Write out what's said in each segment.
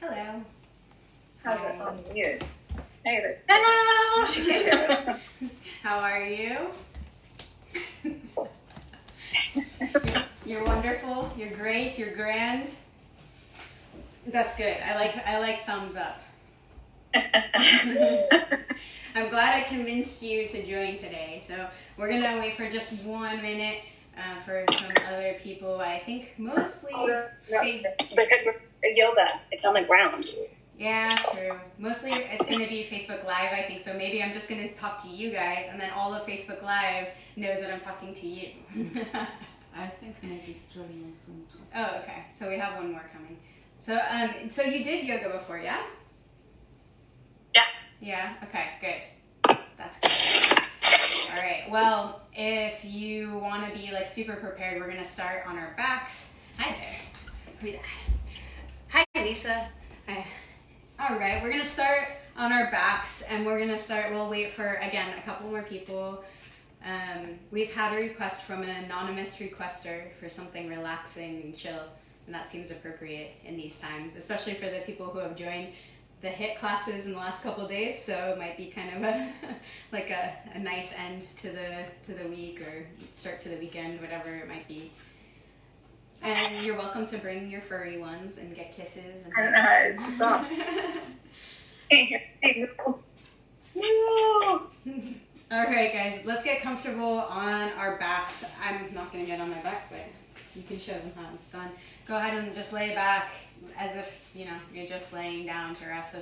Hello. How's it on you? Hey there. Hello. She can't hear us. How are you? You're wonderful. You're great. You're grand. That's good. I like thumbs up. I'm glad I convinced you to join today. So we're gonna wait for just 1 minute for some other people. I think mostly Because we're yoga. It's on the ground. yeah, true. Mostly it's gonna be Facebook Live, I think. So maybe I'm just gonna talk to you guys, and then all of Facebook Live knows that I'm talking to you. I think maybe streaming soon too. Oh, okay. So we have one more coming. So so you did yoga before, yeah? Yes. Yeah. Okay. Good. That's good. All right. Well, if you want to be like super prepared, we're gonna start on our backs. Hi there. Who's that? Hi, Lisa. Hi. All right. We're gonna start on our backs, and we're gonna start. We'll wait for again a couple more people. We've had a request from an anonymous requester for something relaxing and chill, and that seems appropriate in these times, especially for the people who have joined the HIIT classes in the last couple of days. So it might be kind of a like a nice end to the week or start to the weekend, whatever it might be. And you're welcome to bring your furry ones and get kisses. And What's up? No. All right, guys, let's get comfortable on our backs. I'm not going to get on my back, but you can show them how it's done. Go ahead and just lay back as if, you know, you're just laying down to rest. So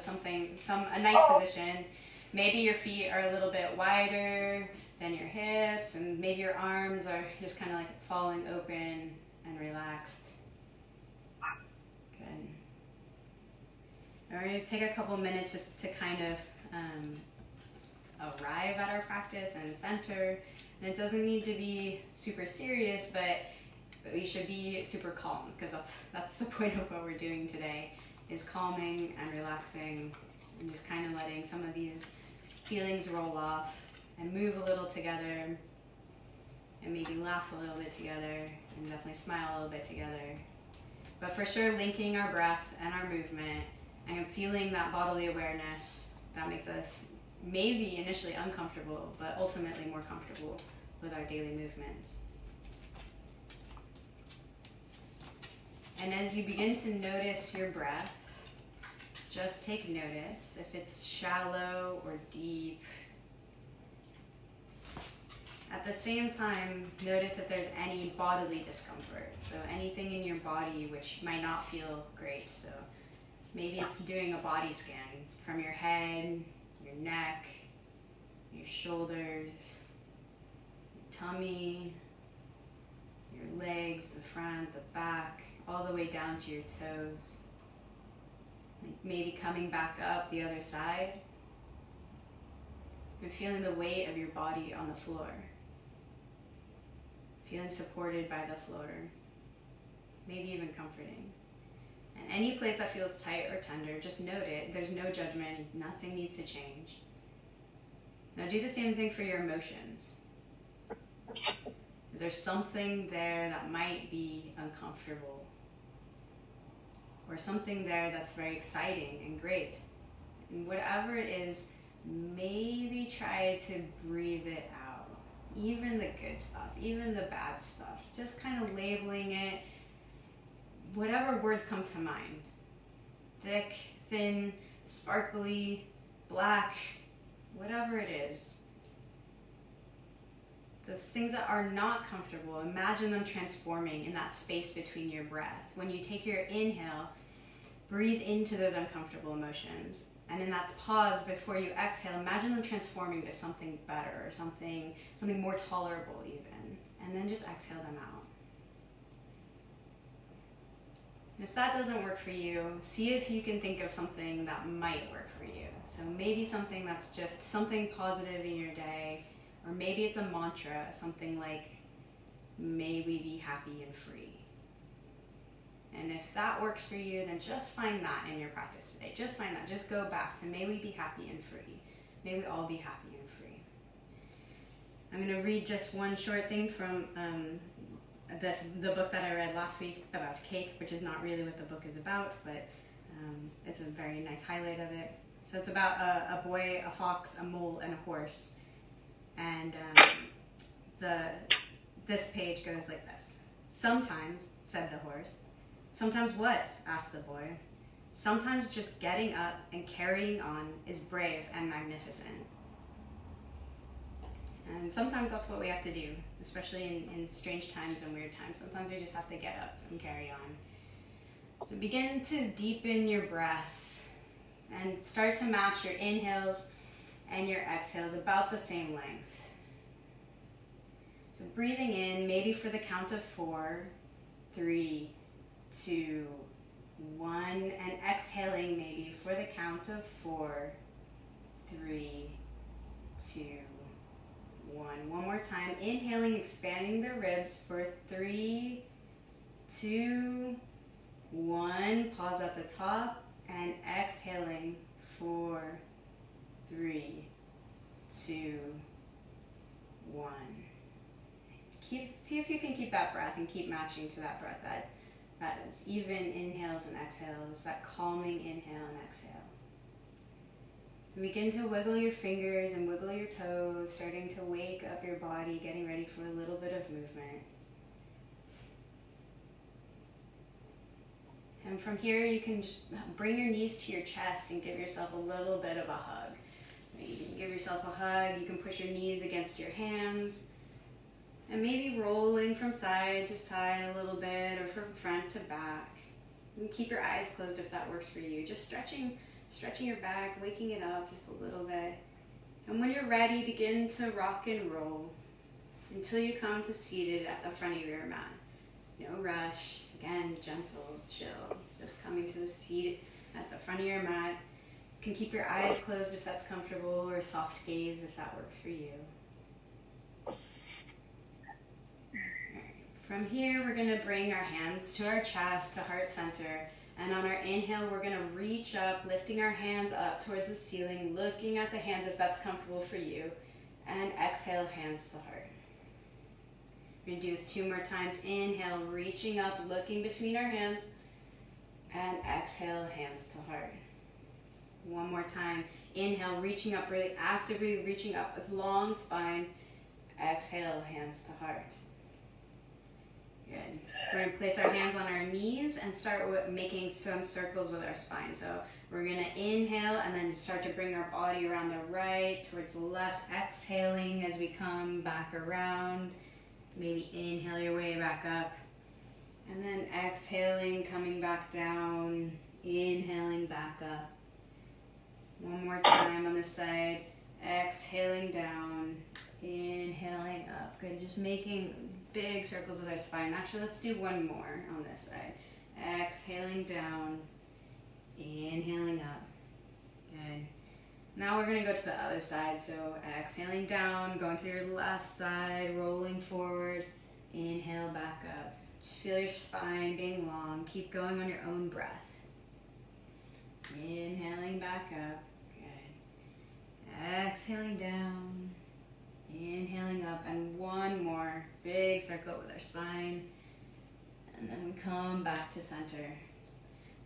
a nice position. Maybe your feet are a little bit wider than your hips, and maybe your arms are just kind of like falling open and relaxed. Good. And we're going to take a couple minutes just to kind of arrive at our practice and center. And it doesn't need to be super serious, but we should be super calm, because that's the point of what we're doing today, is calming and relaxing and just kind of letting some of these feelings roll off and move a little together and maybe laugh a little bit together and definitely smile a little bit together. But for sure, linking our breath and our movement and feeling that bodily awareness that makes us maybe initially uncomfortable, but ultimately more comfortable with our daily movements. And as you begin to notice your breath, just take notice if it's shallow or deep. At the same time, notice if there's any bodily discomfort. So anything in your body which might not feel great. So maybe it's doing a body scan from your head, your neck, your shoulders, your tummy, your legs, the front, the back, all the way down to your toes. Like maybe coming back up the other side and feeling the weight of your body on the floor. Feeling supported by the floor. Maybe even comforting. And any place that feels tight or tender, just note it. There's no judgment. Nothing needs to change. Now do the same thing for your emotions. Is there something there that might be uncomfortable? Or something there that's very exciting and great? And whatever it is, maybe try to breathe it out. Even the good stuff, even the bad stuff. Just kind of labeling it, whatever words come to mind. Thick, thin, sparkly, black, whatever it is. Those things that are not comfortable, imagine them transforming in that space between your breath. When you take your inhale, breathe into those uncomfortable emotions. And in that pause before you exhale, imagine them transforming to something better, or something more tolerable even. And then just exhale them out. And if that doesn't work for you, see if you can think of something that might work for you. So maybe something that's just something positive in your day, or maybe it's a mantra, something like, may we be happy and free. And if that works for you, then just find that in your practice today. Just find that. Just go back to, may we be happy and free. May we all be happy and free. I'm going to read just one short thing from the book that I read last week about cake, which is not really what the book is about, but It's a very nice highlight of it. So it's about a boy, a fox, a mole, and a horse. And this page goes like this. Sometimes, said the horse. Sometimes what? Asked the boy. Sometimes just getting up and carrying on is brave and magnificent. And sometimes that's what we have to do, especially in strange times and weird times. Sometimes we just have to get up and carry on. So begin to deepen your breath and start to match your inhales and your exhales about the same length. So breathing in, maybe for the count of 4, 3, 2, 1, and exhaling maybe for the count of 4, 3, 2, 1. One more time. Inhaling, expanding the ribs for 3, 2, 1. Pause at the top and exhaling 4, 3, 2, 1. See if you can keep that breath and keep matching to that breath. That is even inhales and exhales, that calming inhale and exhale. Begin to wiggle your fingers and wiggle your toes, starting to wake up your body, getting ready for a little bit of movement. And from here, you can just bring your knees to your chest and give yourself a little bit of a hug. You can give yourself a hug, you can push your knees against your hands, and maybe rolling from side to side a little bit, or from front to back. You can keep your eyes closed if that works for you. Just stretching your back, waking it up just a little bit. And when you're ready, begin to rock and roll until you come to seated at the front of your mat. No rush. Again, gentle, chill. Just coming to the seat at the front of your mat. You can keep your eyes closed if that's comfortable, or soft gaze if that works for you. From here, we're going to bring our hands to our chest, to heart center. And on our inhale, we're going to reach up, lifting our hands up towards the ceiling, looking at the hands if that's comfortable for you. And exhale, hands to the heart. We're going to do this 2 more times. Inhale, reaching up, looking between our hands. And exhale, hands to the heart. 1 more time. Inhale, reaching up, really actively reaching up with long spine. Exhale, hands to heart. Good. We're going to place our hands on our knees and start with making some circles with our spine. So we're going to inhale and then start to bring our body around the right towards the left. Exhaling as we come back around. Maybe inhale your way back up. And then exhaling, coming back down. Inhaling back up. 1 more time on this side. Exhaling down. Inhaling up. Good. Just making big circles with our spine. Actually, let's do 1 more on this side. Exhaling down. Inhaling up. Good. Now we're going to go to the other side. So exhaling down, going to your left side, rolling forward. Inhale back up. Just feel your spine being long. Keep going on your own breath. Inhaling back up. Good. Exhaling down. Inhaling up, and 1 more big circle with our spine, and then we come back to center.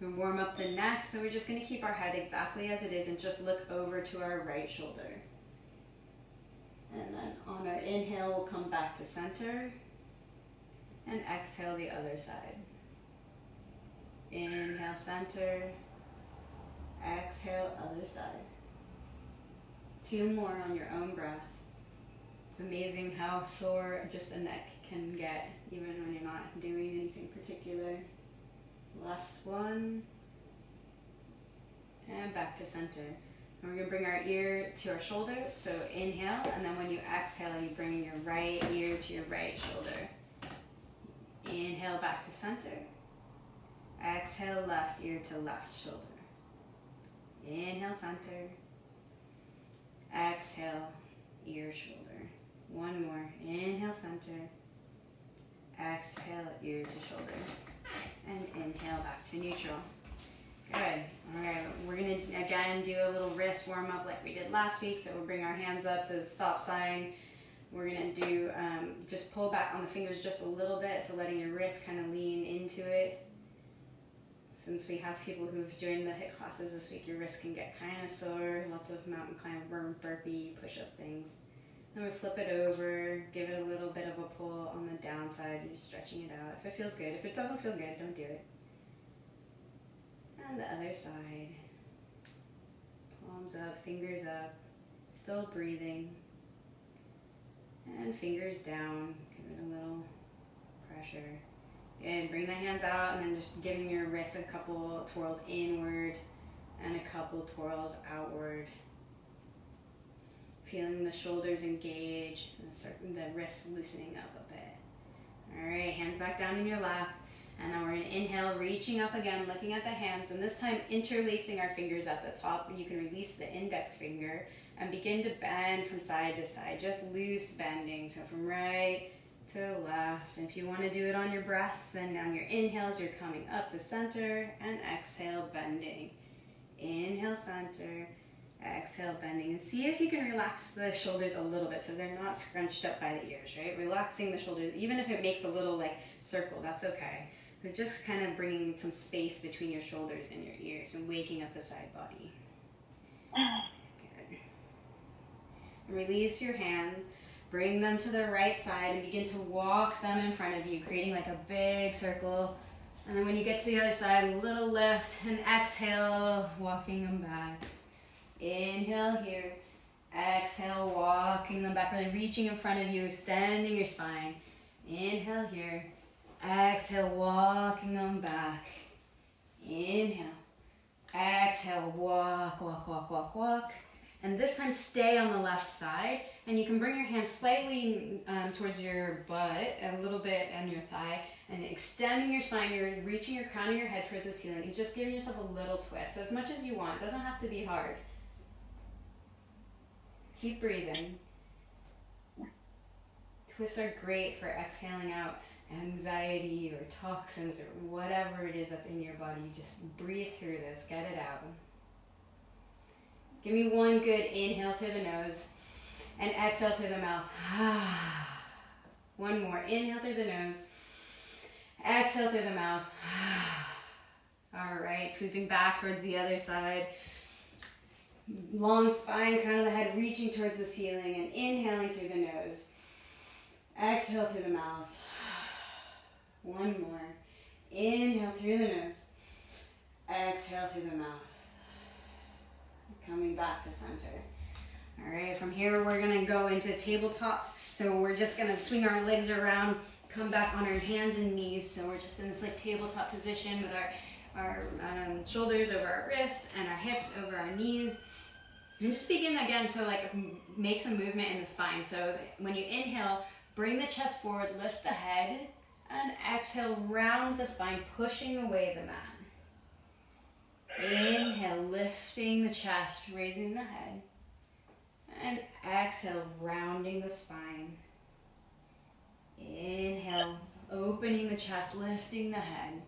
We warm up the neck, so we're just going to keep our head exactly as it is and just look over to our right shoulder. And then on our inhale, we'll come back to center and exhale the other side. Inhale, center. Exhale, other side. 2 more on your own breath. It's amazing how sore just a neck can get, even when you're not doing anything particular. Last one. And back to center. And we're going to bring our ear to our shoulder. So inhale, and then when you exhale, you bring your right ear to your right shoulder. Inhale, back to center. Exhale, left ear to left shoulder. Inhale, center. Exhale, ear, shoulder. 1 more. Inhale, center. Exhale, ear to shoulder. And inhale, back to neutral. Good. All right. We're going to, again, do a little wrist warm-up like we did last week. So we'll bring our hands up to the stop sign. We're going to do, just pull back on the fingers just a little bit. So letting your wrist kind of lean into it. Since we have people who've joined the HIIT classes this week, your wrists can get kind of sore, lots of mountain climber, burpee, push-up things. Then we flip it over, give it a little bit of a pull on the downside, and just stretching it out. If it feels good. If it doesn't feel good, don't do it. And the other side. Palms up, fingers up, still breathing. And fingers down, give it a little pressure. And bring the hands out and then just giving your wrists a couple twirls inward and a couple twirls outward. Feeling the shoulders engage and the wrists loosening up a bit. All right, hands back down in your lap. And now we're going to inhale, reaching up again, looking at the hands, and this time interlacing our fingers at the top. You can release the index finger and begin to bend from side to side, just loose bending. So from right to left. And if you want to do it on your breath, then on your inhales, you're coming up to center, and exhale, bending. Inhale, center, exhale, bending. And see if you can relax the shoulders a little bit so they're not scrunched up by the ears, right? Relaxing the shoulders, even if it makes a little like circle, that's okay. But just kind of bringing some space between your shoulders and your ears and waking up the side body. Good. Release your hands. Bring them to the right side and begin to walk them in front of you, creating like a big circle. And then when you get to the other side, a little lift and exhale, walking them back. Inhale here. Exhale, walking them back, really reaching in front of you, extending your spine. Inhale here. Exhale, walking them back. Inhale. Exhale, walk, walk, walk, walk, walk. And this time stay on the left side. And you can bring your hands slightly towards your butt, a little bit on your thigh, and extending your spine. You're reaching your crown of your head towards the ceiling. You're just giving yourself a little twist, so as much as you want. It doesn't have to be hard. Keep breathing. Twists are great for exhaling out anxiety or toxins or whatever it is that's in your body. You just breathe through this, get it out. Give me one good inhale through the nose and exhale through the mouth. One more. Inhale through the nose. Exhale through the mouth. All right, sweeping back towards the other side. Long spine, crown of the head reaching towards the ceiling and inhaling through the nose. Exhale through the mouth. One more. Inhale through the nose. Exhale through the mouth. Coming back to center. All right, from here we're gonna go into tabletop. So we're just gonna swing our legs around, come back on our hands and knees. So we're just in this like tabletop position with our shoulders over our wrists and our hips over our knees. And just begin again to like make some movement in the spine. So when you inhale, bring the chest forward, lift the head, and exhale, round the spine, pushing away the mat. Inhale, lifting the chest, raising the head. And exhale, rounding the spine. Inhale, opening the chest, lifting the head.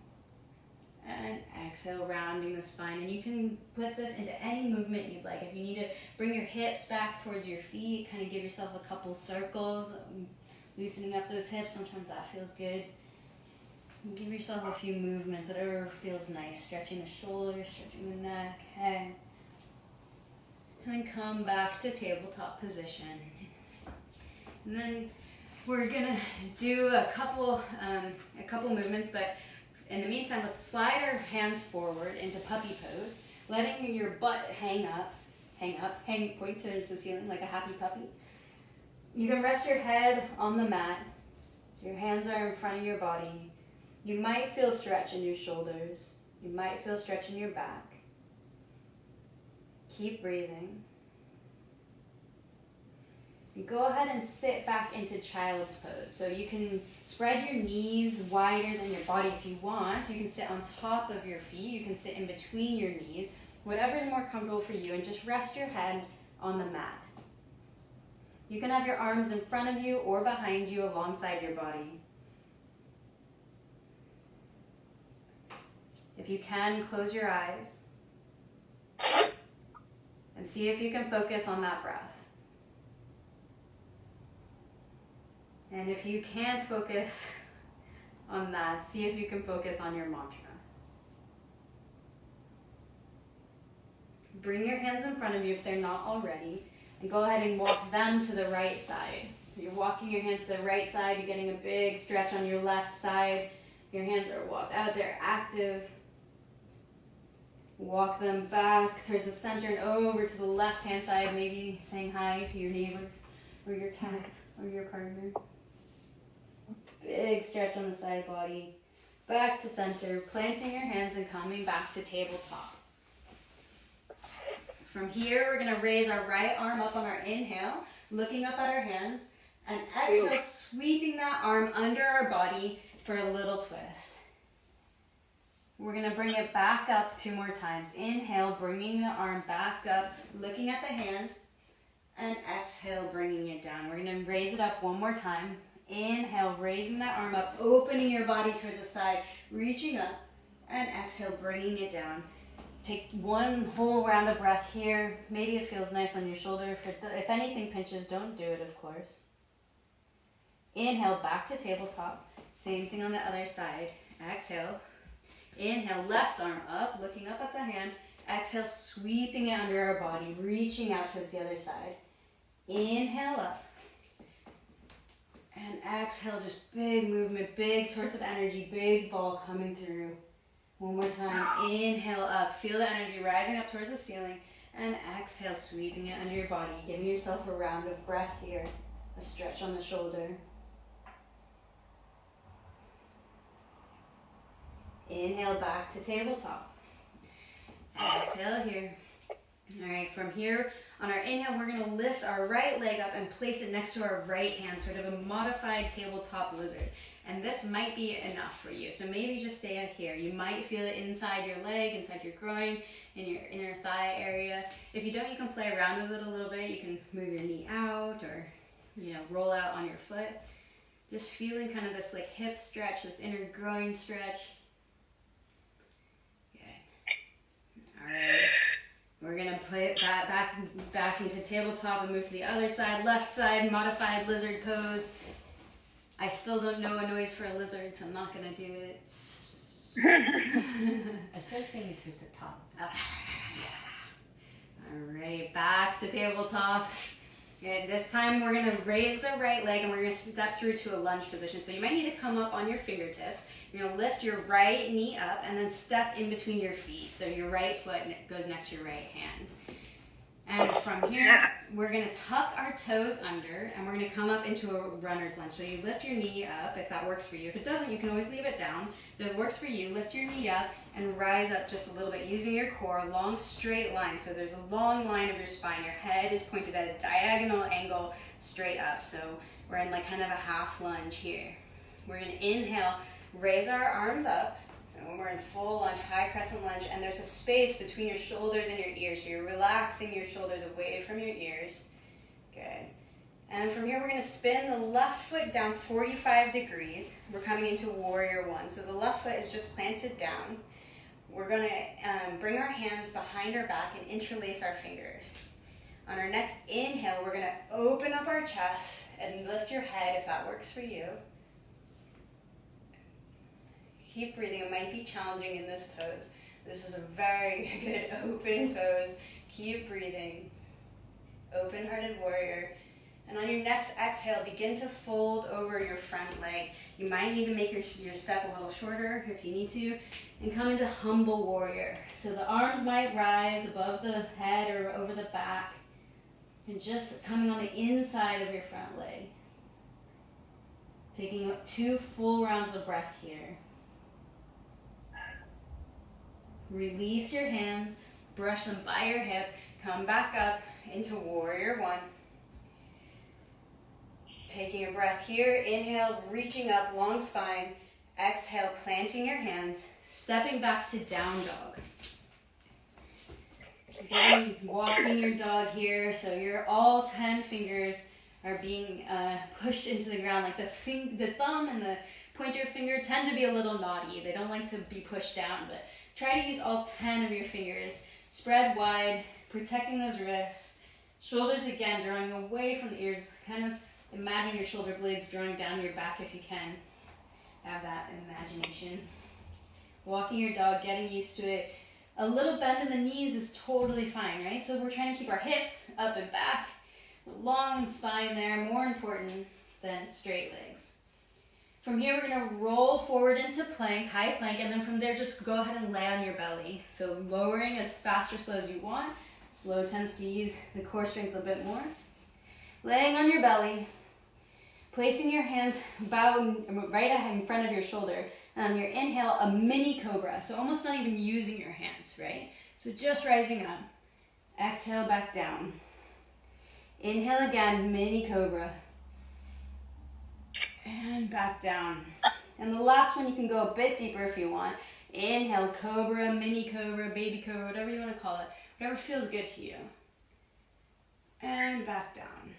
And exhale, rounding the spine. And you can put this into any movement you'd like. If you need to bring your hips back towards your feet, kind of give yourself a couple circles, loosening up those hips. Sometimes that feels good. And give yourself a few movements, whatever feels nice. Stretching the shoulders, stretching the neck, head. And then come back to tabletop position. And then we're gonna do a couple movements, but in the meantime, let's slide our hands forward into puppy pose, letting your butt hang, point towards the ceiling like a happy puppy. You can rest your head on the mat. Your hands are in front of your body. You might feel stretch in your shoulders. You might feel stretch in your back. Keep breathing. And go ahead and sit back into child's pose. So you can spread your knees wider than your body if you want. You can sit on top of your feet. You can sit in between your knees. Whatever is more comfortable for you. And just rest your head on the mat. You can have your arms in front of you or behind you alongside your body. If you can, close your eyes and see if you can focus on that breath. And if you can't focus on that, see if you can focus on your mantra. Bring your hands in front of you if they're not already, and go ahead and walk them to the right side. So you're walking your hands to the right side, you're getting a big stretch on your left side. Your hands are walked out, they're active. Walk them back towards the center and over to the left-hand side, maybe saying hi to your neighbor or your cat or your partner. Big stretch on the side body. Back to center, planting your hands and coming back to tabletop. From here, we're going to raise our right arm up on our inhale, looking up at our hands, and exhale, sweeping that arm under our body for a little twist. We're going to bring it back up 2 more times. Inhale, bringing the arm back up, looking at the hand, and exhale, bringing it down. We're going to raise it up 1 more time. Inhale, raising that arm up, opening your body towards the side, reaching up, and exhale, bringing it down. Take 1 whole round of breath here. Maybe it feels nice on your shoulder. If anything pinches, don't do it, of course. Inhale, back to tabletop. Same thing on the other side. Exhale. Inhale, left arm up, looking up at the hand. Exhale, sweeping it under our body, reaching out towards the other side. Inhale up. And exhale, just big movement, big source of energy, big ball coming through. 1 more time. Inhale up. Feel the energy rising up towards the ceiling. And exhale, sweeping it under your body. Giving yourself a round of breath here. A stretch on the shoulder. Inhale, back to tabletop. Exhale here. All right, from here, on our inhale, we're going to lift our right leg up and place it next to our right hand, sort of a modified tabletop lizard. And this might be enough for you. So maybe just stay out here. You might feel it inside your leg, inside your groin, in your inner thigh area. If you don't, you can play around with it a little bit. You can move your knee out or, roll out on your foot. Just feeling kind of this like hip stretch, this inner groin stretch. Okay. All right. We're going to put that back into tabletop and move to the other side. Left side, modified lizard pose. I still don't know a noise for a lizard, so I'm not going to do it. I still think it's at the top. All right, back to tabletop. Okay, this time we're going to raise the right leg and we're going to step through to a lunge position. So you might need to come up on your fingertips. You're going to lift your right knee up and then step in between your feet. So your right foot goes next to your right hand. And from here, we're going to tuck our toes under and we're going to come up into a runner's lunge. So you lift your knee up if that works for you. If it doesn't, you can always leave it down. But if it works for you, lift your knee up and rise up just a little bit using your core, a long straight line. So there's a long line of your spine. Your head is pointed at a diagonal angle straight up. So we're in like kind of a half lunge here. We're going to inhale, raise our arms up. So when we're in full lunge, high crescent lunge, and there's a space between your shoulders and your ears. So you're relaxing your shoulders away from your ears. Good. And from here, we're going to spin the left foot down 45 degrees. We're coming into warrior 1. So the left foot is just planted down. We're going to bring our hands behind our back and interlace our fingers. On our next inhale, we're going to open up our chest and lift your head if that works for you. Keep breathing. It might be challenging in this pose. This is a very good open pose. Keep breathing. Open-hearted warrior. And on your next exhale, begin to fold over your front leg. You might need to make your step a little shorter if you need to. And come into humble warrior. So the arms might rise above the head or over the back. And just coming on the inside of your front leg. Taking 2 full rounds of breath here. Release your hands, brush them by your hip, come back up into warrior 1. Taking a breath here, inhale, reaching up, long spine. Exhale, planting your hands, stepping back to down dog. Again, walking your dog here, so all 10 fingers are being pushed into the ground. Like the thumb and the pointer finger tend to be a little naughty. They don't like to be pushed down, but try to use all 10 of your fingers. Spread wide, protecting those wrists. Shoulders again, drawing away from the ears. Kind of imagine your shoulder blades drawing down your back if you can. Have that imagination. Walking your dog, getting used to it. A little bend in the knees is totally fine, right? So we're trying to keep our hips up and back, long spine there, more important than straight legs. From here, we're gonna roll forward into plank, high plank, and then from there, just go ahead and lay on your belly. So lowering as fast or slow as you want. Slow tends to use the core strength a bit more. Laying on your belly, placing your hands right in front of your shoulder. And on your inhale, a mini cobra. So almost not even using your hands, right? So just rising up. Exhale back down. Inhale again, mini cobra. And back down. And the last one, you can go a bit deeper if you want. Inhale, cobra, mini cobra, baby cobra, whatever you want to call it. Whatever feels good to you. And back down.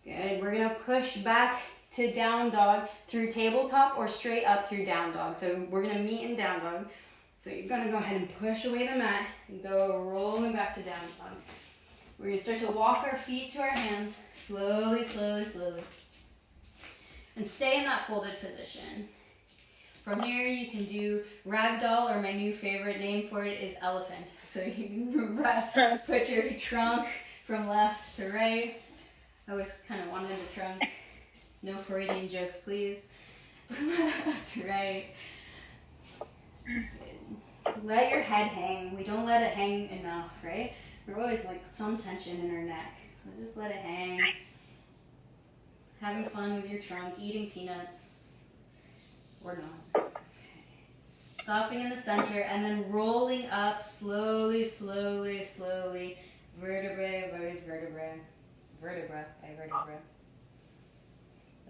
Good. We're going to push back to down dog through tabletop or straight up through down dog. So we're going to meet in down dog. So you're going to go ahead and push away the mat and go rolling back to down dog. We're going to start to walk our feet to our hands slowly, slowly, slowly. And stay in that folded position. From here you can do ragdoll, or my new favorite name for it is elephant. So you can put your trunk from left to right. I always kind of wanted a trunk. No Freudian jokes, please. Left to right. Let your head hang. We don't let it hang enough, right? We're always like some tension in our neck. So just let it hang. Having fun with your trunk, eating peanuts. Or not. Stopping in the center and then rolling up slowly, slowly, slowly. Vertebrae by vertebrae. Vertebra by vertebra.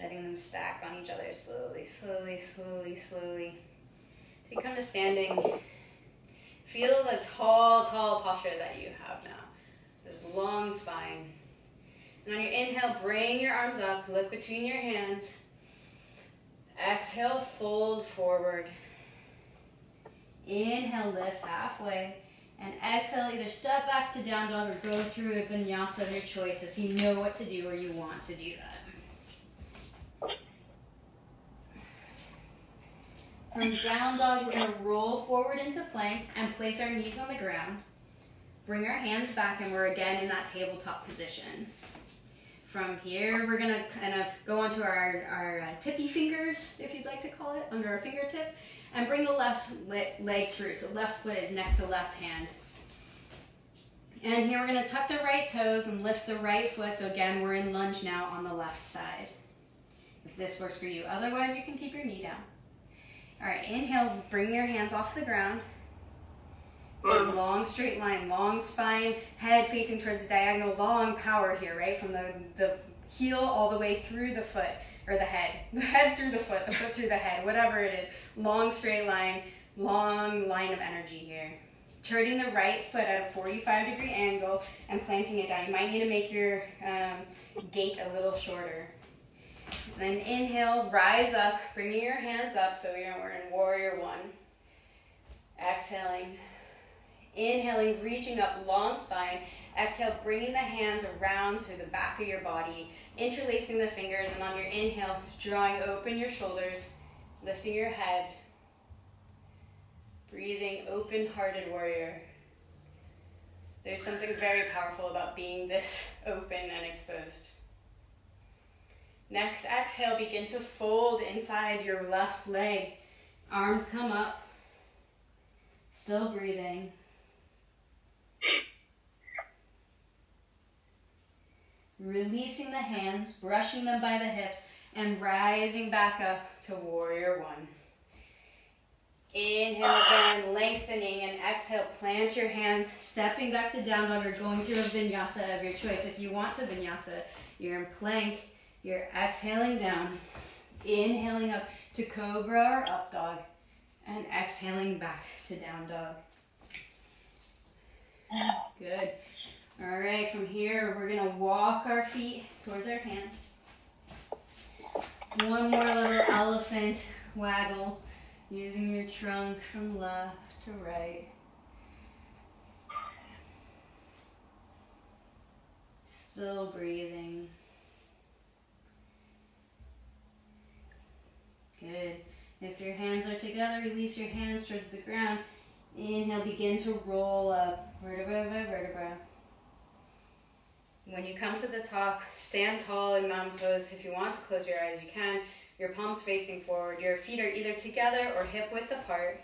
Letting them stack on each other slowly, slowly, slowly, slowly. So you come to standing. Feel the tall, tall posture that you have now. This long spine. And on your inhale, bring your arms up, look between your hands. Exhale, fold forward. Inhale, lift halfway. And exhale, either step back to down dog or go through a vinyasa of your choice if you know what to do or you want to do that. From down dog, we're going to roll forward into plank and place our knees on the ground. Bring our hands back and we're again in that tabletop position. From here, we're going to kind of go onto our tippy fingers, if you'd like to call it, under our fingertips, and bring the left leg through. So left foot is next to left hand. And here we're going to tuck the right toes and lift the right foot. So again, we're in lunge now on the left side, if this works for you. Otherwise, you can keep your knee down. All right, inhale, bring your hands off the ground. Good, long straight line, long spine, head facing towards the diagonal, long power here, right? From the heel all the way through the foot, or the head through the foot through the head, whatever it is. Long straight line, long line of energy here. Turning the right foot at a 45-degree angle and planting it down. You might need to make your gait a little shorter. And then inhale, rise up, bringing your hands up, so we're in warrior one. Exhaling. Inhaling, reaching up, long spine. Exhale, bringing the hands around through the back of your body, interlacing the fingers, and on your inhale, drawing open your shoulders, lifting your head. Breathing, open-hearted warrior. There's something very powerful about being this open and exposed. Next, exhale, begin to fold inside your left leg. Arms come up. Still breathing. Releasing the hands, brushing them by the hips, and rising back up to warrior one. Inhale again, lengthening, and exhale, plant your hands, stepping back to down dog or going through a vinyasa of your choice. If you want to vinyasa, you're in plank, you're exhaling down, inhaling up to cobra or up dog, and exhaling back to down dog. Good. All right, from here, we're gonna walk our feet towards our hands. One more little elephant waggle, using your trunk from left to right. Still breathing. Good. If your hands are together, release your hands towards the ground. Inhale, begin to roll up, vertebra by vertebra. When you come to the top, stand tall in mountain pose. If you want to close your eyes, you can. Your palms facing forward. Your feet are either together or hip width apart.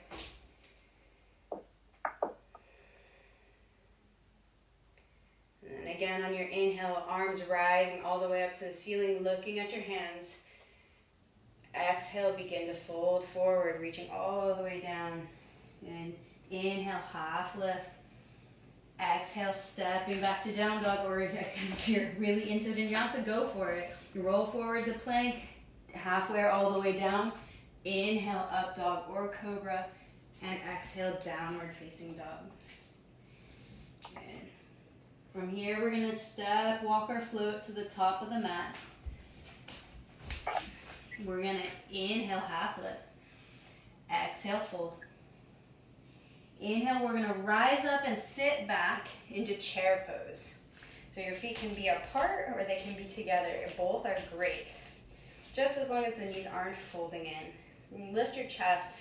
And again, on your inhale, arms rising all the way up to the ceiling, looking at your hands. Exhale, begin to fold forward, reaching all the way down. And inhale, half lift. Exhale, stepping back to down dog, or if you're really into vinyasa, go for it. Roll forward to plank, halfway or all the way down. Inhale, up dog or cobra, and exhale, downward facing dog. And from here, we're gonna step, walk, or float to the top of the mat. We're gonna inhale, half lift. Exhale, fold. Inhale, we're gonna rise up and sit back into chair pose. So your feet can be apart or they can be together. Both are great. Just as long as the knees aren't folding in. So lift your chest,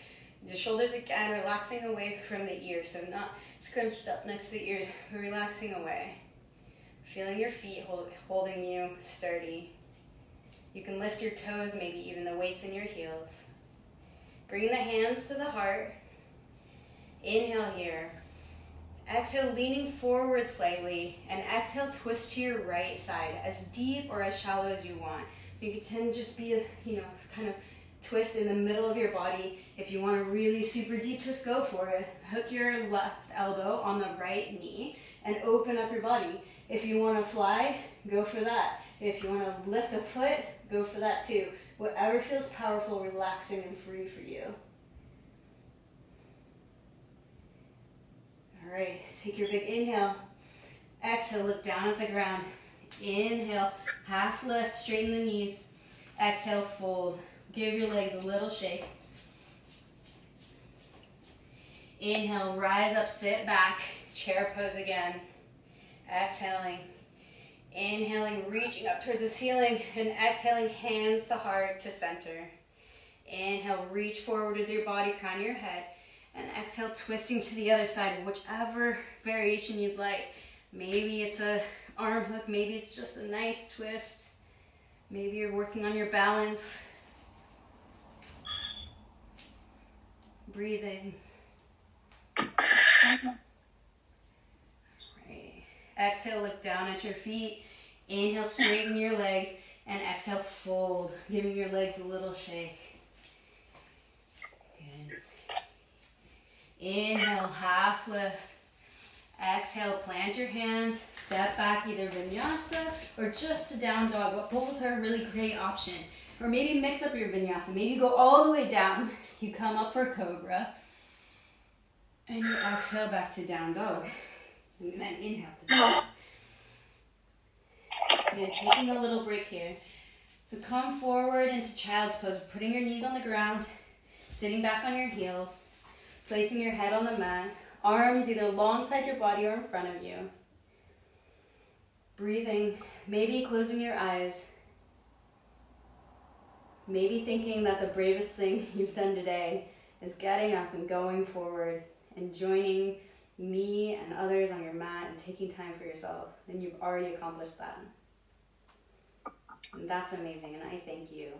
the shoulders again, relaxing away from the ears. So not scrunched up next to the ears, but relaxing away. Feeling your feet holding you sturdy. You can lift your toes, maybe even the weights in your heels. Bring the hands to the heart. Inhale here. Exhale, leaning forward slightly, and exhale, twist to your right side, as deep or as shallow as you want. So you can just be, kind of twist in the middle of your body. If you want a really super deep twist, go for it. Hook your left elbow on the right knee and open up your body. If you want to fly, go for that. If you want to lift a foot, go for that too. Whatever feels powerful, relaxing, and free for you. All right, take your big inhale. Exhale, look down at the ground. Inhale, half lift, straighten the knees. Exhale, fold. Give your legs a little shake. Inhale, rise up, sit back, chair pose again. Exhaling. Inhaling, reaching up towards the ceiling, and exhaling, hands to heart to center. Inhale, reach forward with your body, crown your head. And exhale, twisting to the other side, whichever variation you'd like. Maybe it's a arm hook, maybe it's just a nice twist. Maybe you're working on your balance. Breathing. Right. Exhale, look down at your feet. Inhale, straighten your legs. And exhale, fold, giving your legs a little shake. Inhale, half lift. Exhale, plant your hands, step back, either vinyasa or just to down dog, but both are a really great option. Or maybe mix up your vinyasa. Maybe you go all the way down, you come up for cobra, and you exhale back to down dog. And then inhale to down. And taking a little break here. So come forward into child's pose, putting your knees on the ground, sitting back on your heels. Placing your head on the mat, arms either alongside your body or in front of you. Breathing, maybe closing your eyes. Maybe thinking that the bravest thing you've done today is getting up and going forward and joining me and others on your mat and taking time for yourself. And you've already accomplished that. And that's amazing, and I thank you.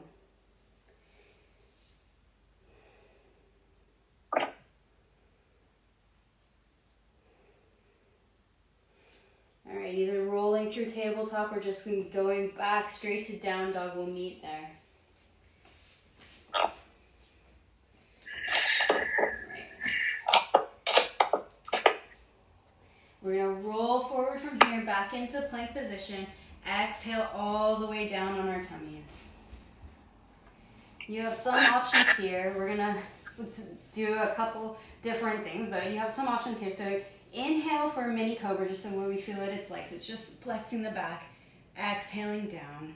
All right, either rolling through tabletop or just going back straight to down dog. We'll meet there. Right. We're gonna roll forward from here, back into plank position. Exhale all the way down on our tummies. You have some options here. We're gonna do a couple different things, but you have some options here. So inhale for a mini cobra, just so when we feel it, it's like, so it's just flexing the back, exhaling down.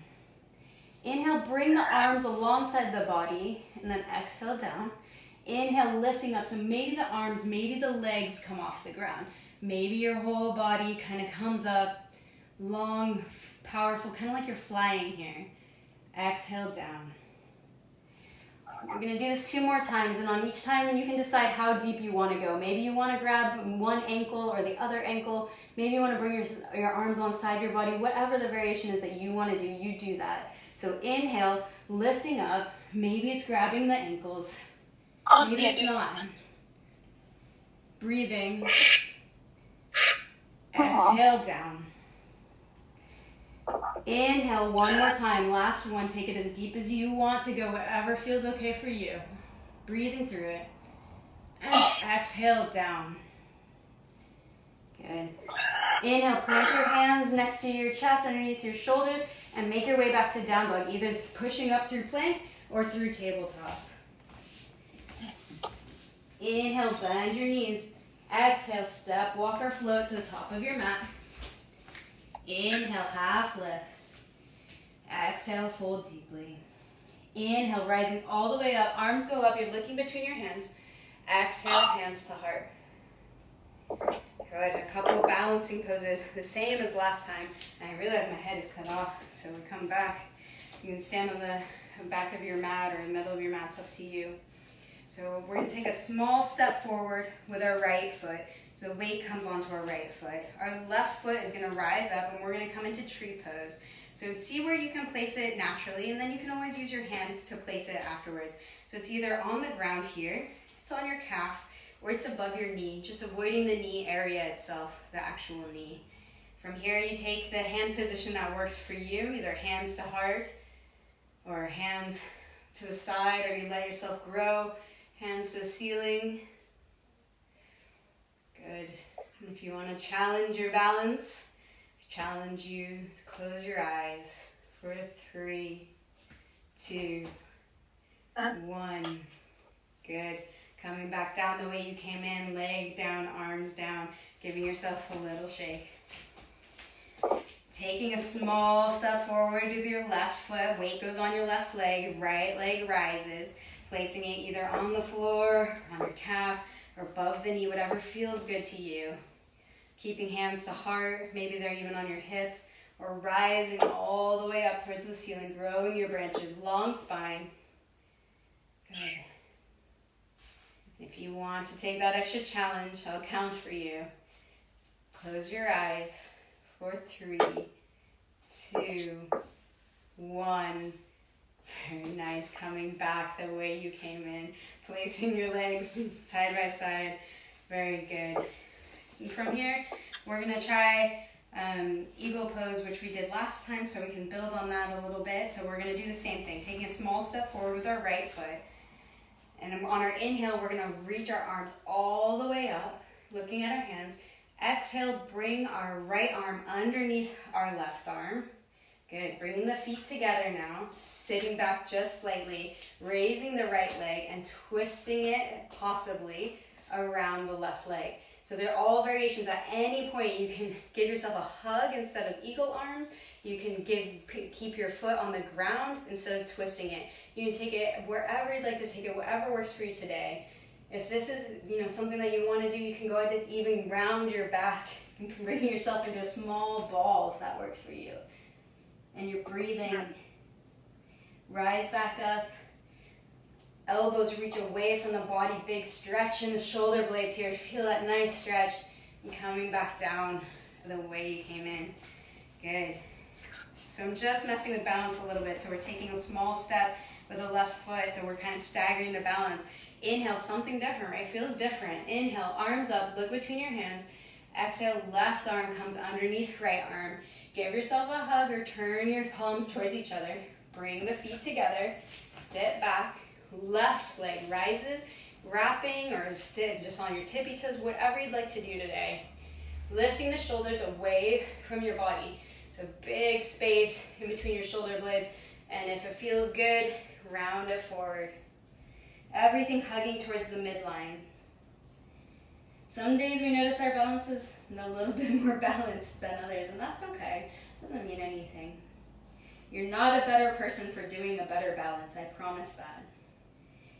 Inhale, bring the arms alongside the body, and then exhale down. Inhale, lifting up, so maybe the arms, maybe the legs come off the ground. Maybe your whole body kind of comes up, long, powerful, kind of like you're flying here. Exhale down. We're gonna do this 2 more times, and on each time you can decide how deep you wanna go. Maybe you wanna grab one ankle or the other ankle. Maybe you wanna bring your arms alongside your body. Whatever the variation is that you wanna do, you do that. So inhale, lifting up. Maybe it's grabbing the ankles. Maybe it's not. Breathing. Exhale down. Inhale one more time. Last one. Take it as deep as you want to go. Whatever feels okay for you. Breathing through it. And exhale down. Good. Inhale, plant your hands next to your chest, underneath your shoulders, and make your way back to down dog, either pushing up through plank or through tabletop. Yes. Inhale, bend your knees. Exhale, step, walk or float to the top of your mat. Inhale, half lift. Exhale, fold deeply. Inhale, rising all the way up. Arms go up, you're looking between your hands. Exhale, hands to heart. Good, a couple of balancing poses, the same as last time. And I realize my head is cut off, so we come back. You can stand on the back of your mat or in the middle of your mat, it's up to you. So we're gonna take a small step forward with our right foot. So weight comes onto our right foot. Our left foot is gonna rise up and we're gonna come into tree pose. So see where you can place it naturally, and then you can always use your hand to place it afterwards. So it's either on the ground here, it's on your calf, or it's above your knee, just avoiding the knee area itself, the actual knee. From here, you take the hand position that works for you, either hands to heart, or hands to the side, or you let yourself grow, hands to the ceiling. Good. And if you want to challenge your balance, I challenge you to close your eyes for 3, 2, 1. Good. Coming back down the way you came in, leg down, arms down, giving yourself a little shake. Taking a small step forward with your left foot, weight goes on your left leg, right leg rises, placing it either on the floor, on your calf, or above the knee, whatever feels good to you. Keeping hands to heart, maybe they're even on your hips, or rising all the way up towards the ceiling, growing your branches, long spine. Good. If you want to take that extra challenge, I'll count for you. Close your eyes for 3, 2, 1. Very nice. Coming back the way you came in. Placing your legs side by side. Very good. And from here, we're going to try eagle pose, which we did last time, so we can build on that a little bit. So we're going to do the same thing. Taking a small step forward with our right foot. And on our inhale, we're going to reach our arms all the way up, looking at our hands. Exhale, bring our right arm underneath our left arm. Good. Bringing the feet together now, sitting back just slightly, raising the right leg and twisting it possibly around the left leg. So they're all variations. At any point, you can give yourself a hug instead of eagle arms. You can keep your foot on the ground instead of twisting it. You can take it wherever you'd like to take it, whatever works for you today. If this is something that you want to do, you can go ahead and even round your back. You can bring yourself into a small ball if that works for you. And you're breathing. Rise back up. Elbows reach away from the body. Big stretch in the shoulder blades here. Feel that nice stretch. And coming back down the way you came in. Good. So I'm just messing with balance a little bit. So we're taking a small step with the left foot. So we're kind of staggering the balance. Inhale, something different, right? Feels different. Inhale, arms up, look between your hands. Exhale, left arm comes underneath right arm. Give yourself a hug or turn your palms towards each other. Bring the feet together. Sit back. Left leg rises, wrapping or sit just on your tippy toes, whatever you'd like to do today. Lifting the shoulders away from your body. So big space in between your shoulder blades. And if it feels good, round it forward. Everything hugging towards the midline. Some days we notice our balance is a little bit more balanced than others, and that's okay. Doesn't mean anything. You're not a better person for doing a better balance, I promise that.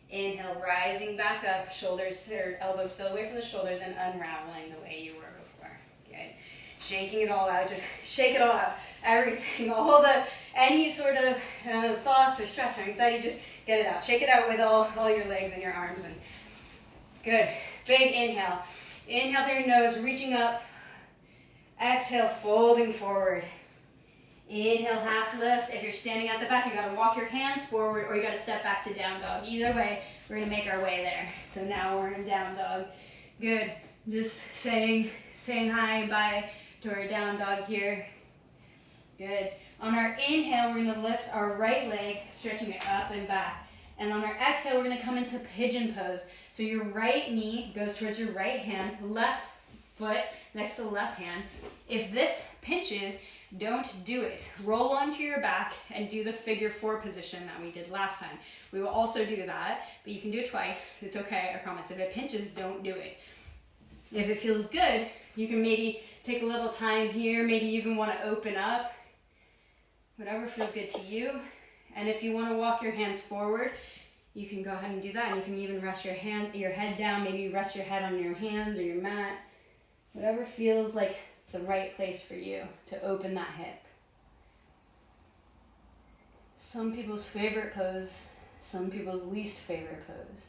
Inhale, rising back up, shoulders or elbows still away from the shoulders and unraveling the way you were before. Good. Shaking it all out, just shake it all out. Everything, any sort of thoughts or stress or anxiety, just Get it out. Shake it out with all your legs and your arms. And good. Big inhale. Inhale through your nose, reaching up. Exhale, folding forward. Inhale, half lift. If you're standing at the back, you gotta walk your hands forward or you gotta step back to down dog. Either way, we're gonna make our way there. So now we're in down dog. Good. Just saying hi and bye to our down dog here. Good. On our inhale, we're gonna lift our right leg, stretching it up and back. And on our exhale, we're gonna come into pigeon pose. So your right knee goes towards your right hand, left foot next to the left hand. If this pinches, don't do it. Roll onto your back and do the figure 4 position that we did last time. We will also do that, but you can do it twice. It's okay, I promise. If it pinches, don't do it. If it feels good, you can maybe take a little time here, maybe you even want to open up. Whatever feels good to you. And if you want to walk your hands forward, you can go ahead and do that. And you can even rest your head down, maybe rest your head on your hands or your mat. Whatever feels like the right place for you to open that hip. Some people's favorite pose, some people's least favorite pose.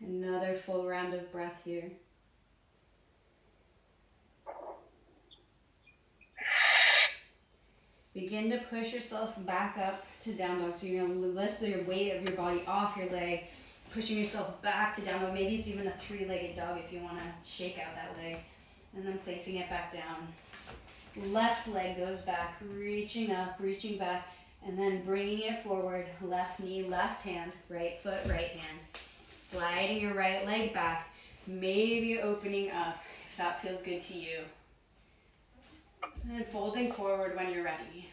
Another full round of breath here. Begin to push yourself back up to down dog. So you're going to lift your weight of your body off your leg, pushing yourself back to down dog. Maybe it's even a 3-legged dog if you want to shake out that leg. And then placing it back down. Left leg goes back, reaching up, reaching back, and then bringing it forward. Left knee, left hand, right foot, right hand. Sliding your right leg back, maybe opening up if that feels good to you. And folding forward when you're ready.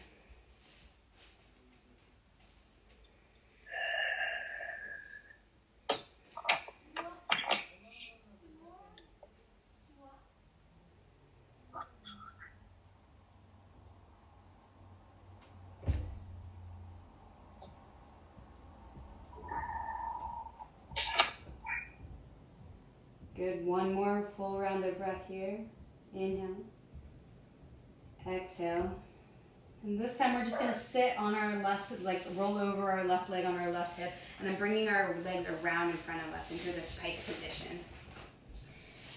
Good, one more full round of breath here. Inhale. Exhale. And this time we're just going to sit on our left, like roll over our left leg on our left hip, and then bringing our legs around in front of us into this pike position.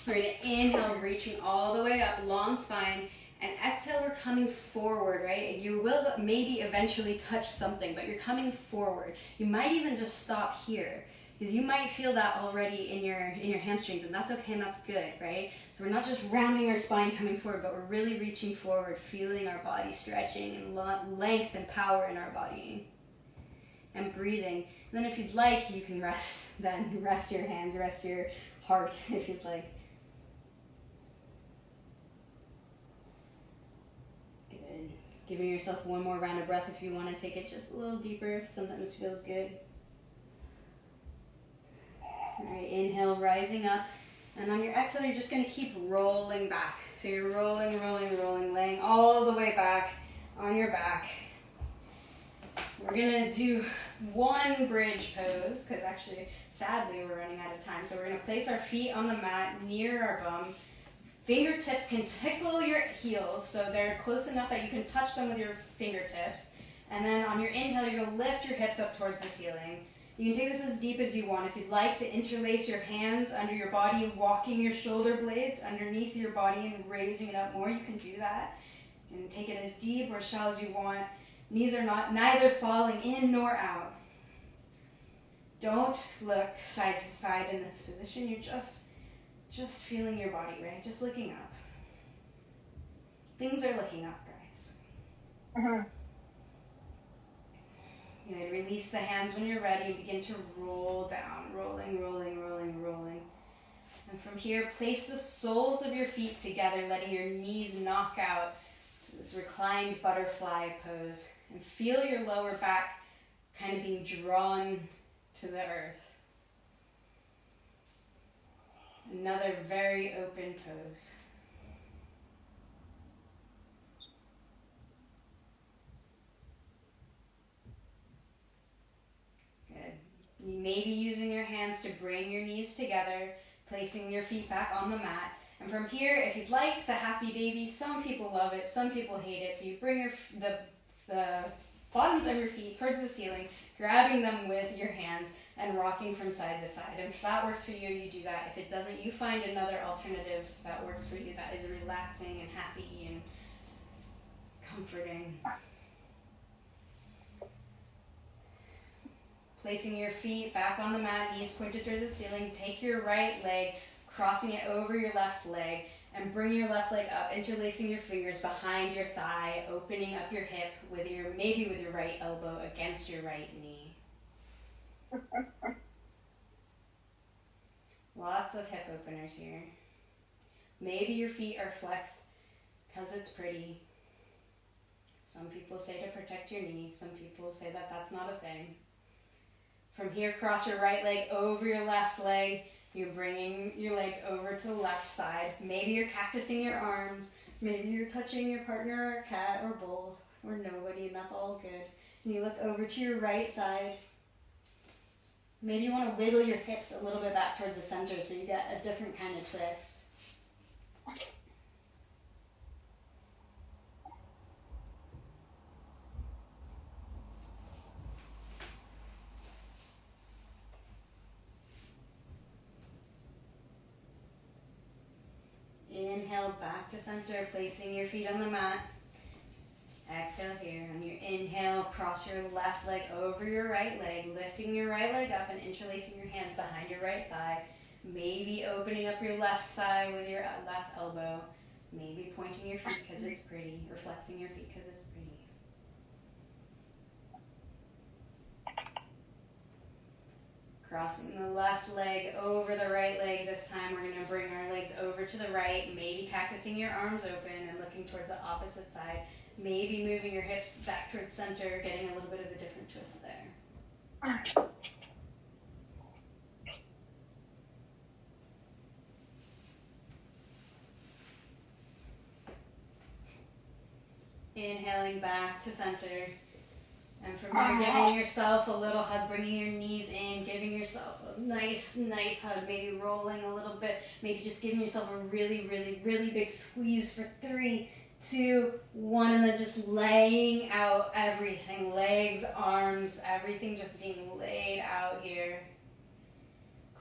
We're going to inhale, reaching all the way up, long spine, and exhale, we're coming forward, right? You will maybe eventually touch something, but you're coming forward. You might even just stop here, because you might feel that already in your hamstrings, and that's okay and that's good, right? So we're not just rounding our spine coming forward, but we're really reaching forward, feeling our body stretching and length and power in our body. And breathing. And then if you'd like, you can rest your hands, rest your heart if you'd like. Good. Giving yourself one more round of breath if you want to take it just a little deeper. Sometimes feels good. All right, inhale, rising up. And on your exhale, you're just going to keep rolling back. So you're rolling, rolling, rolling, laying all the way back on your back. We're going to do one bridge pose, because actually, sadly, we're running out of time. So we're going to place our feet on the mat near our bum. Fingertips can tickle your heels, so they're close enough that you can touch them with your fingertips. And then on your inhale, you're going to lift your hips up towards the ceiling. You can take this as deep as you want. If you'd like to interlace your hands under your body, walking your shoulder blades underneath your body and raising it up more, you can do that. You can take it as deep or shallow as you want. Knees are neither falling in nor out. Don't look side to side in this position. You're just feeling your body, right? Just looking up. Things are looking up, guys. Mm-hmm. Good. Release the hands when you're ready and begin to roll down. Rolling, rolling, rolling, rolling. And from here, place the soles of your feet together, letting your knees knock out to this reclined butterfly pose. And feel your lower back kind of being drawn to the earth. Another very open pose. Good. You may be using your hands hands to bring your knees together, placing your feet back on the mat. And from here, if you'd like to happy baby, some people love it, some people hate it. So you bring the bottoms of your feet towards the ceiling, grabbing them with your hands and rocking from side to side. If that works for you, you do that. If it doesn't, you find another alternative that works for you, that is relaxing and happy and comforting. Placing your feet back on the mat, knees pointed towards the ceiling. Take your right leg, crossing it over your left leg, and bring your left leg up, interlacing your fingers behind your thigh, opening up your hip with maybe with your right elbow against your right knee. Lots of hip openers here. Maybe your feet are flexed because it's pretty. Some people say to protect your knee. Some people say that that's not a thing. From here, cross your right leg over your left leg. You're bringing your legs over to the left side. Maybe you're cactusing your arms. Maybe you're touching your partner or cat or both or nobody, and that's all good. And you look over to your right side. Maybe you want to wiggle your hips a little bit back towards the center so you get a different kind of twist. Inhale back to center, placing your feet on the mat. Exhale here. On your inhale, cross your left leg over your right leg, lifting your right leg up and interlacing your hands behind your right thigh. Maybe opening up your left thigh with your left elbow. Maybe pointing your feet because it's pretty, or flexing your feet because it's pretty. Crossing the left leg over the right leg. This time we're going to bring our legs over to the right, maybe cactusing your arms open and looking towards the opposite side. Maybe moving your hips back towards center, getting a little bit of a different twist there. Inhaling back to center. And from here, giving yourself a little hug, bringing your knees in, giving yourself a nice hug, maybe rolling a little bit, maybe just giving yourself a really big squeeze for 3, 2, 1, and then just laying out everything, legs, arms, everything just being laid out here.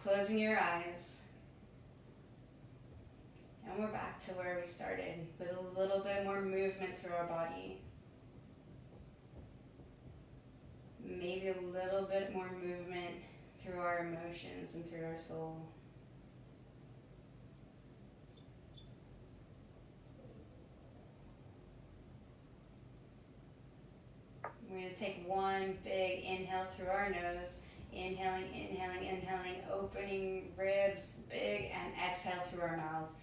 Closing your eyes. And we're back to where we started with a little bit more movement through our body. Maybe a little bit more movement through our emotions and through our soul. We're going to take one big inhale through our nose. Inhaling, opening ribs big, and exhale through our mouths.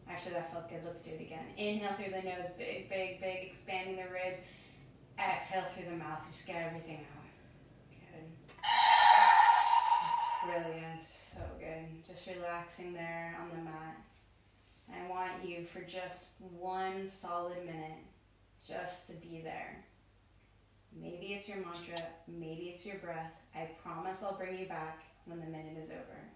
Actually, that felt good. Let's do it again. Inhale through the nose, big, expanding the ribs. Exhale through the mouth, just get everything out. Good. Brilliant, so good. Just relaxing there on the mat. I want you for just 1 solid minute just to be there. Maybe it's your mantra, maybe it's your breath. I promise I'll bring you back when the minute is over.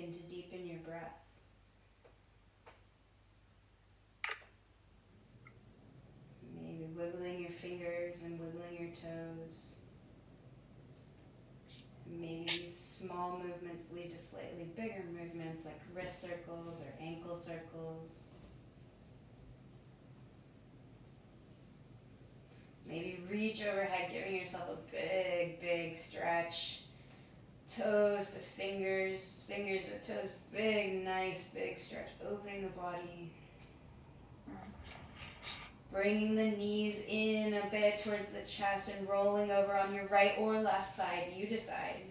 begin to deepen your breath. Maybe wiggling your fingers and wiggling your toes. Maybe these small movements lead to slightly bigger movements like wrist circles or ankle circles. Maybe reach overhead, giving yourself a big, big stretch. Toes to fingers, fingers to toes, big, nice, big stretch, opening the body. Bringing the knees in a bit towards the chest and rolling over on your right or left side, you decide.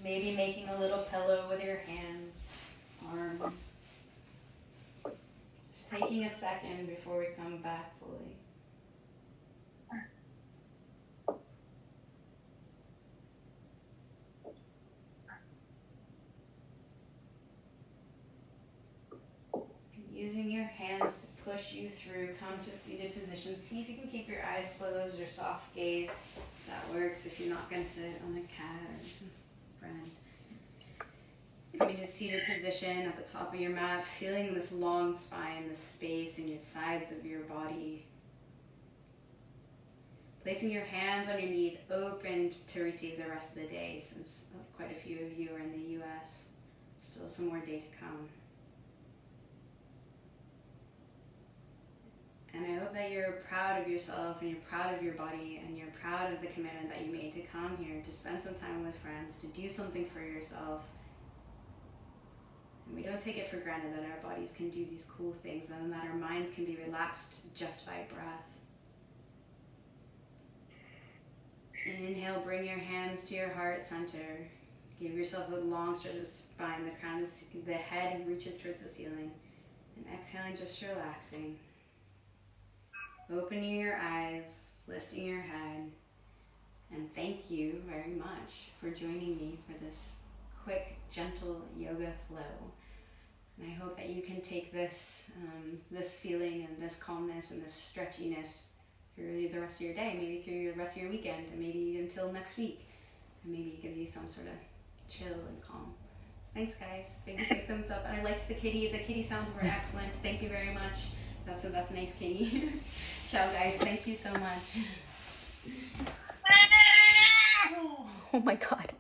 Maybe making a little pillow with your hands, arms. Just taking a second before we come back fully. Using your hands to push you through, come to a seated position. See if you can keep your eyes closed or soft gaze. That works if you're not going to sit on a cat or friend. Coming to a seated position at the top of your mat, feeling this long spine, this space in your sides of your body. Placing your hands on your knees, open to receive the rest of the day, since quite a few of you are in the US. Still some more day to come. And I hope that you're proud of yourself and you're proud of your body and you're proud of the commitment that you made to come here, to spend some time with friends, to do something for yourself. And we don't take it for granted that our bodies can do these cool things and that our minds can be relaxed just by breath. Inhale, bring your hands to your heart center. Give yourself a long stretch of spine. The crown of the head reaches towards the ceiling. And exhaling, just relaxing. Opening your eyes, lifting your head, and thank you very much for joining me for this quick, gentle yoga flow. And I hope that you can take this, this feeling and this calmness and this stretchiness through the rest of your day, maybe through the rest of your weekend, and maybe until next week. And maybe it gives you some sort of chill and calm. Thanks, guys. Big thumbs up. And I liked the kitty. The kitty sounds were excellent. Thank you very much. That's a nice kitty. Ciao, guys. Thank you so much. Oh my God.